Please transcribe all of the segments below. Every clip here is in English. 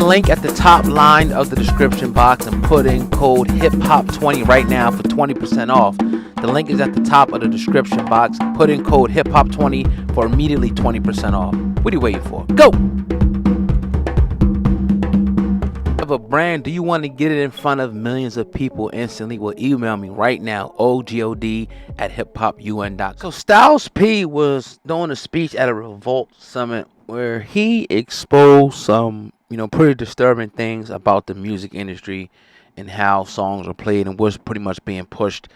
the link at the top line of the description box and put in code HIPHOP20 right now for 20% off. The link is at the top of the description box. Put in code HIPHOP20 for immediately 20% off. What are you waiting for? Go! Of a brand, do you want to get it in front of millions of people instantly? Well, email me right now, ogod@hiphopun.com. So Styles P was doing a speech at a Revolt Summit where he exposed some, pretty disturbing things about the music industry and how songs are played and what's pretty much being pushed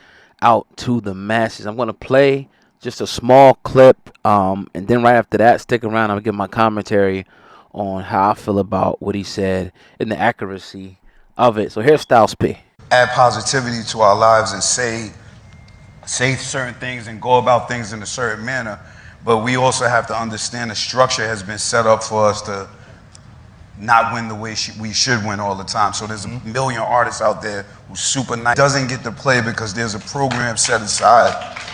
out to the masses. I'm going to play just a small clip, and then right after that, stick around. I'm going to give my commentary on how I feel about what he said and the accuracy of it. So here's Styles P. Add positivity to our lives and say certain things and go about things in a certain manner, but we also have to understand the structure has been set up for us to not win the way we should win all the time. So there's a million artists out there who's super nice, doesn't get to play because there's a program set aside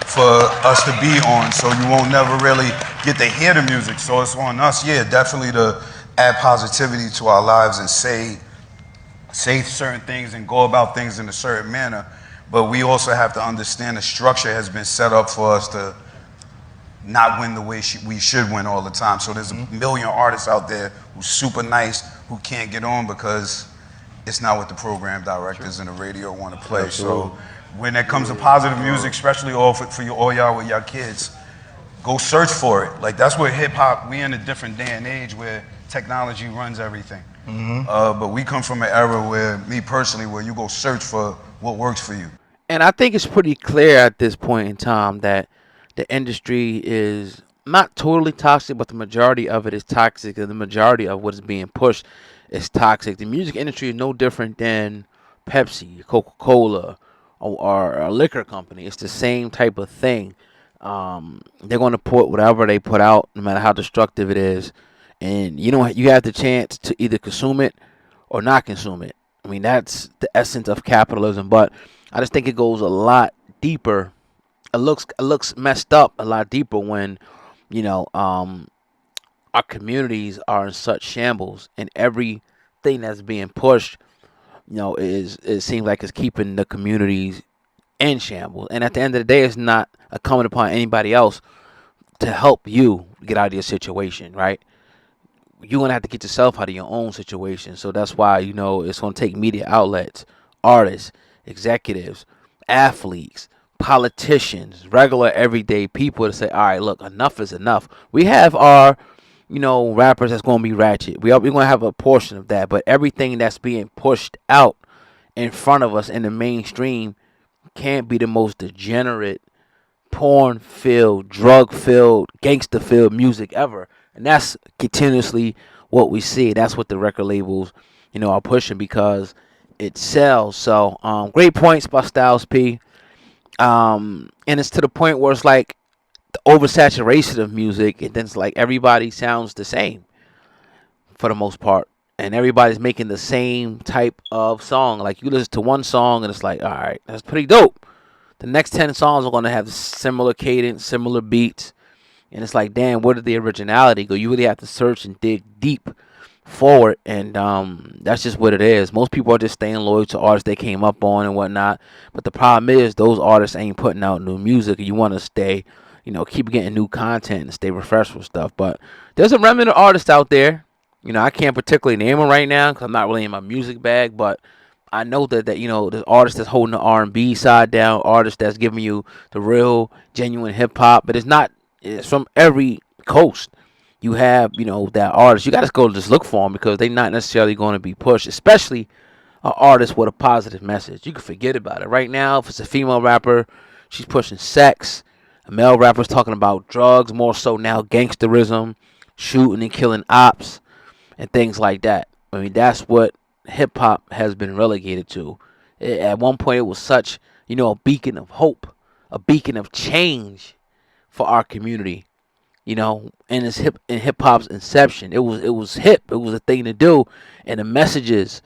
for us to be on, so you won't never really get to hear the music. So it's on us, definitely to add positivity to our lives and say certain things and go about things in a certain manner, but we also have to understand the structure has been set up for us to not win the way we should win all the time. So there's a million artists out there who's super nice who can't get on because it's not what the program directors and the radio want to play. So when it comes to positive music, especially all y'all with y'all kids, go search for it. Like, that's where hip hop, we in a different day and age where technology runs everything. But we come from an era where, me personally, where you go search for what works for you. And I think it's pretty clear at this point in time that the industry is not totally toxic, but the majority of it is toxic, and the majority of what is being pushed is toxic. The music industry is no different than Pepsi, Coca-Cola, or a liquor company. It's the same type of thing. They're going to put whatever they put out, no matter how destructive it is, and you have the chance to either consume it or not consume it. I mean, that's the essence of capitalism, but I just think it goes a lot deeper. It looks messed up a lot deeper when, our communities are in such shambles, and everything that's being pushed, it seems like it's keeping the communities in shambles. And at the end of the day, it's not coming upon anybody else to help you get out of your situation, right? You're going to have to get yourself out of your own situation. So that's why, it's going to take media outlets, artists, executives, athletes, politicians, regular everyday people to say, all right, look, enough is enough. We have our, rappers that's going to be ratchet. We're going to have a portion of that. But everything that's being pushed out in front of us in the mainstream can't be the most degenerate, porn-filled, drug-filled, gangster-filled music ever. And that's continuously what we see. That's what the record labels, are pushing because it sells. So, great points by Styles P. And it's to the point where it's like the oversaturation of music, and then it's like everybody sounds the same for the most part, and everybody's making the same type of song. Like, you listen to one song and it's like, all right, that's pretty dope. The next 10 songs are going to have similar cadence, similar beats, and it's like, damn, where did the originality go? You really have to search and dig deep forward, and that's just what it is. Most people are just staying loyal to artists they came up on and whatnot, but the problem is those artists ain't putting out new music, and you want to stay, keep getting new content and stay refreshed with stuff. But there's a remnant of artists out there. I can't particularly name them right now because I'm not really in my music bag, but I know that there's artists that's holding the R&B side down, artists that's giving you the real genuine hip hop, but it's from every coast. You have, that artist. You got to go just look for them because they're not necessarily going to be pushed, especially an artist with a positive message. You can forget about it. Right now, if it's a female rapper, she's pushing sex. A male rapper's talking about drugs, more so now gangsterism, shooting and killing ops, and things like that. I mean, that's what hip-hop has been relegated to. At one point, it was such, a beacon of hope, a beacon of change for our community. In hip hop's inception, it was hip. It was a thing to do, and the messages,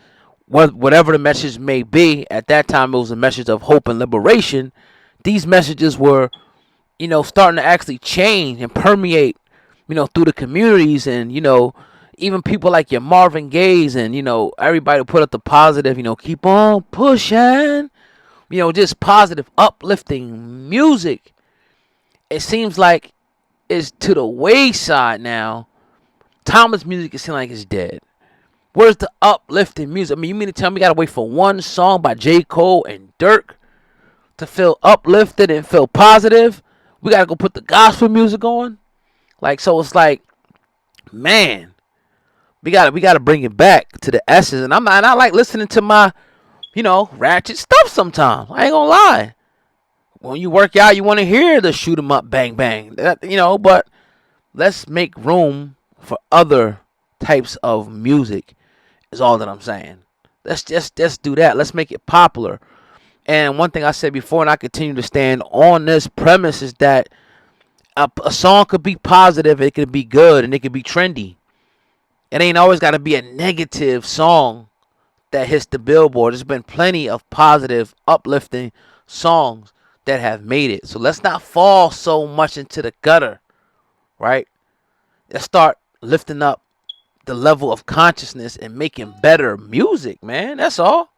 whatever the message may be, at that time it was a message of hope and liberation. These messages were, starting to actually change and permeate, through the communities, and Even people like your Marvin Gaye's and, everybody put up the positive, keep on pushing, just positive, uplifting music. It seems like it's to the wayside now. Thomas music, it seems like it's dead. Where's the uplifting music? I mean, you mean to tell me we gotta wait for one song by J. Cole and Dirk to feel uplifted and feel positive? We gotta go put the gospel music on? Like, so it's like, man, we gotta bring it back to the essence. And I like listening to my, ratchet stuff sometimes. I ain't gonna lie. When you work out, you want to hear the shoot 'em up, bang bang. But let's make room for other types of music. Is all that I'm saying. Let's just do that. Let's make it popular. And one thing I said before, and I continue to stand on this premise, is that a song could be positive, it could be good, and it could be trendy. It ain't always got to be a negative song that hits the billboard. There's been plenty of positive, uplifting songs that have made it. So let's not fall so much into the gutter, right? Let's start lifting up the level of consciousness and making better music, man. That's all.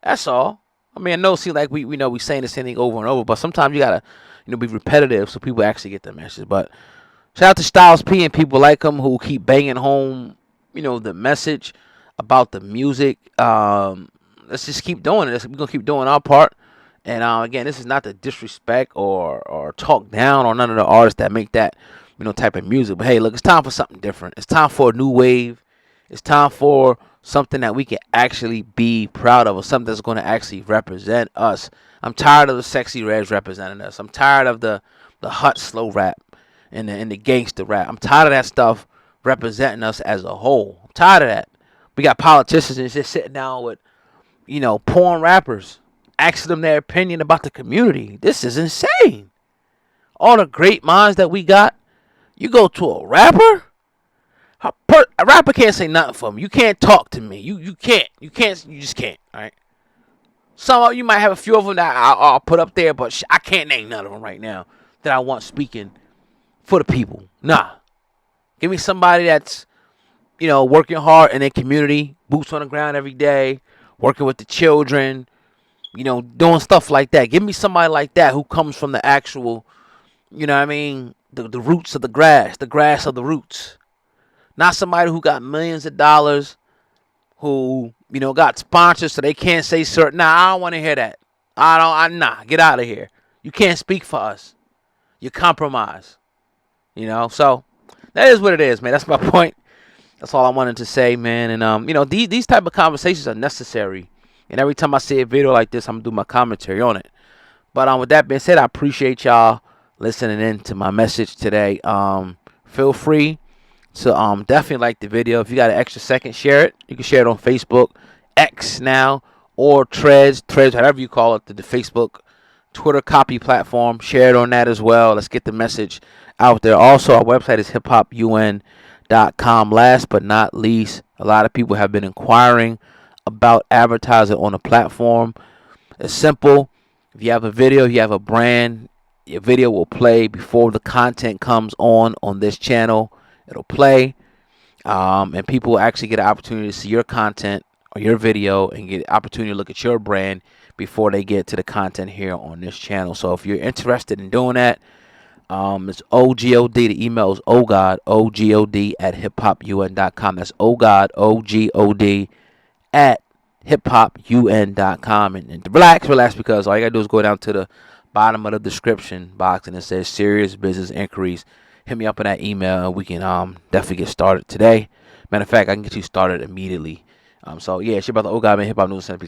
That's all. I mean, I know it seems like we saying the same thing over and over, but sometimes you gotta, be repetitive so people actually get the message. But shout out to Styles P and people like him who keep banging home, the message about the music. Let's just keep doing it. We're gonna keep doing our part. And again, this is not to disrespect or talk down on none of the artists that make that, type of music. But hey, look, it's time for something different. It's time for a new wave. It's time for something that we can actually be proud of, or something that's going to actually represent us. I'm tired of the sexy reds representing us. I'm tired of the hot slow rap and the gangster rap. I'm tired of that stuff representing us as a whole. I'm tired of that. We got politicians just sitting down with, porn rappers, asking them their opinion about the community. This is insane. All the great minds that we got, you go to a rapper, a rapper can't say nothing for me. You can't talk to me. You can't. You just can't. All right. Some of you might have a few of them that I'll put up there, but I can't name none of them right now that I want speaking for the people. Nah. Give me somebody that's, working hard in their community, boots on the ground every day, working with the children, doing stuff like that. Give me somebody like that who comes from the actual, the roots of the grass of the roots. Not somebody who got millions of dollars, who, got sponsors so they can't say certain. Nah, I don't want to hear that. Nah, get out of here. You can't speak for us. You compromise. So that is what it is, man. That's my point. That's all I wanted to say, man. And, these type of conversations are necessary. And every time I see a video like this, I'm going to do my commentary on it. But with that being said, I appreciate y'all listening in to my message today. Feel free to definitely like the video. If you got an extra second, share it. You can share it on Facebook, X now, or Threads, whatever you call it, the Facebook, Twitter copy platform. Share it on that as well. Let's get the message out there. Also, our website is hiphopun.com. Last but not least, a lot of people have been inquiring about advertising on the platform. It's simple. If you have a video, you have a brand, your video will play before the content comes on this channel. It'll play, and people will actually get an opportunity to see your content or your video and get an opportunity to look at your brand before they get to the content here on this channel. So if you're interested in doing that, it's OGOD. The email is OGOD at hiphopun.com. That's OGOD at hiphopun.com. And relax, because all you got to do is go down to the bottom of the description box and it says serious business inquiries. Hit me up in that email and we can definitely get started today. Matter of fact, I can get you started immediately. So yeah, it's your brother OGOD, man. Hip Hop News Center.